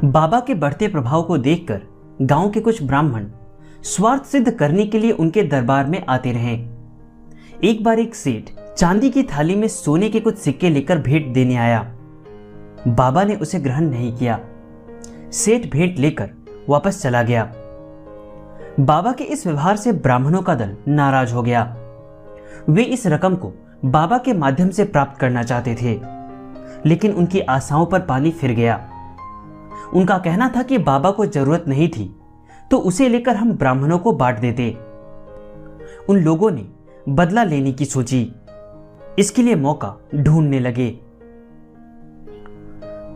बाबा के बढ़ते प्रभाव को देखकर गांव के कुछ ब्राह्मण स्वार्थ सिद्ध करने के लिए उनके दरबार में आते रहे। एक बार एक सेठ चांदी की थाली में सोने के कुछ सिक्के लेकर भेंट देने आया। बाबा ने उसे ग्रहण नहीं किया। सेठ भेंट लेकर वापस चला गया। बाबा के इस व्यवहार से ब्राह्मणों का दल नाराज हो गया। वे इस रकम को बाबा के माध्यम से प्राप्त करना चाहते थे, लेकिन उनकी आशाओं पर पानी फिर गया। उनका कहना था कि बाबा को जरूरत नहीं थी तो उसे लेकर हम ब्राह्मणों को बांट देते। उन लोगों ने बदला लेने की सोची। इसके लिए मौका ढूंढने लगे।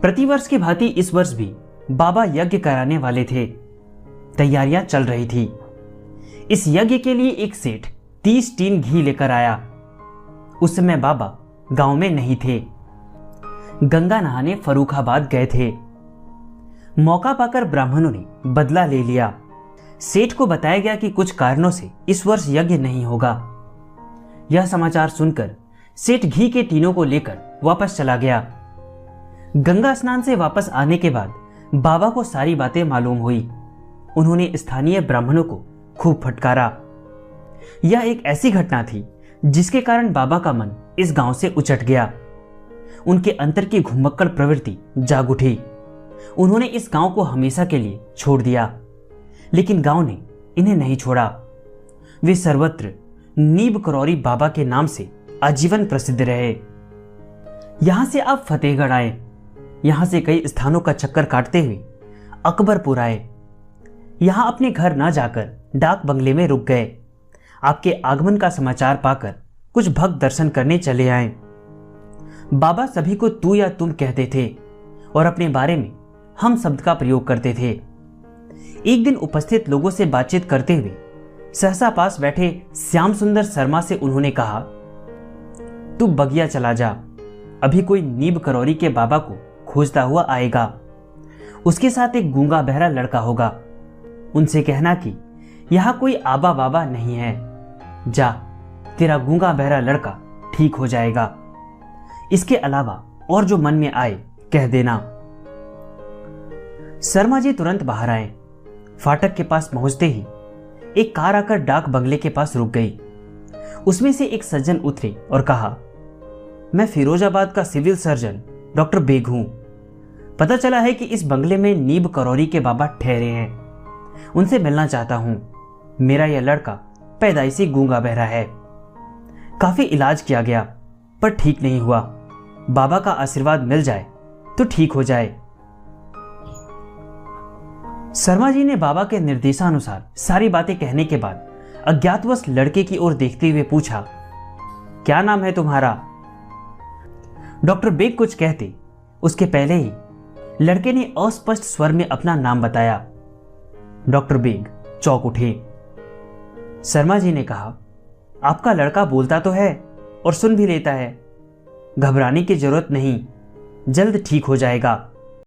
प्रतिवर्ष की भांति इस वर्ष भी बाबा यज्ञ कराने वाले थे। तैयारियां चल रही थी। इस यज्ञ के लिए एक सेठ 30 टीन घी लेकर आया। उस समय बाबा गांव में नहीं थे, गंगा नहाने फर्रुखाबाद गए थे। मौका पाकर ब्राह्मणों ने बदला ले लिया। सेठ को बताया गया कि कुछ कारणों से इस वर्ष यज्ञ नहीं होगा। यह समाचार सुनकर सेठ घी के टीनों को लेकर वापस चला गया। गंगा स्नान से वापस आने के बाद बाबा को सारी बातें मालूम हुई। उन्होंने स्थानीय ब्राह्मणों को खूब फटकारा। यह एक ऐसी घटना थी जिसके कारण बाबा का मन इस गांव से उचट गया। उनके अंतर की घुमक्कड़ प्रवृत्ति जाग उठी। उन्होंने इस गांव को हमेशा के लिए छोड़ दिया, लेकिन गांव ने इन्हें नहीं छोड़ा। वे सर्वत्र नीब करौरी बाबा के नाम से आजीवन प्रसिद्ध रहे। यहां से आप फतेहगढ़ आए। यहां से कई स्थानों का चक्कर काटते हुए अकबरपुर आए। यहां अपने घर न जाकर डाक बंगले में रुक गए। आपके आगमन का समाचार पाकर कुछ भक्त दर्शन करने चले आए। बाबा सभी को तू या तुम कहते थे और अपने बारे में हम शब्द का प्रयोग करते थे। एक दिन उपस्थित लोगों से बातचीत करते हुए सहसा पास बैठे श्याम सुंदर शर्मा से उन्होंने कहा, तू बगिया चला जा, अभी कोई नीब करौरी के बाबा को खोजता हुआ आएगा। उसके साथ एक गूंगा बहरा लड़का होगा। उनसे कहना कि यहां कोई आबा बाबा नहीं है। जा, तेरा गूंगा बहरा लड़का ठीक हो जाएगा। इसके अलावा और जो मन में आए कह देना। शर्मा जी तुरंत बाहर आए। फाटक के पास पहुंचते ही एक कार आकर डाक बंगले के पास रुक गई। उसमें से एक सज्जन उतरे और कहा, मैं फिरोजाबाद का सिविल सर्जन डॉक्टर बेग हूं। पता चला है कि इस बंगले में नीब करौरी के बाबा ठहरे हैं। उनसे मिलना चाहता हूं। मेरा यह लड़का पैदाइशी गूंगा बहरा है। काफी इलाज किया गया पर ठीक नहीं हुआ। बाबा का आशीर्वाद मिल जाए तो ठीक हो जाए। शर्मा जी ने बाबा के निर्देशानुसार सारी बातें कहने के बाद अज्ञातवश लड़के की ओर देखते हुए पूछा, क्या नाम है तुम्हारा? डॉक्टर बेग कुछ कहते उसके पहले ही लड़के ने अस्पष्ट स्वर में अपना नाम बताया। डॉक्टर बेग चौंक उठे। शर्मा जी ने कहा, आपका लड़का बोलता तो है और सुन भी लेता है। घबराने की जरूरत नहीं, जल्द ठीक हो जाएगा।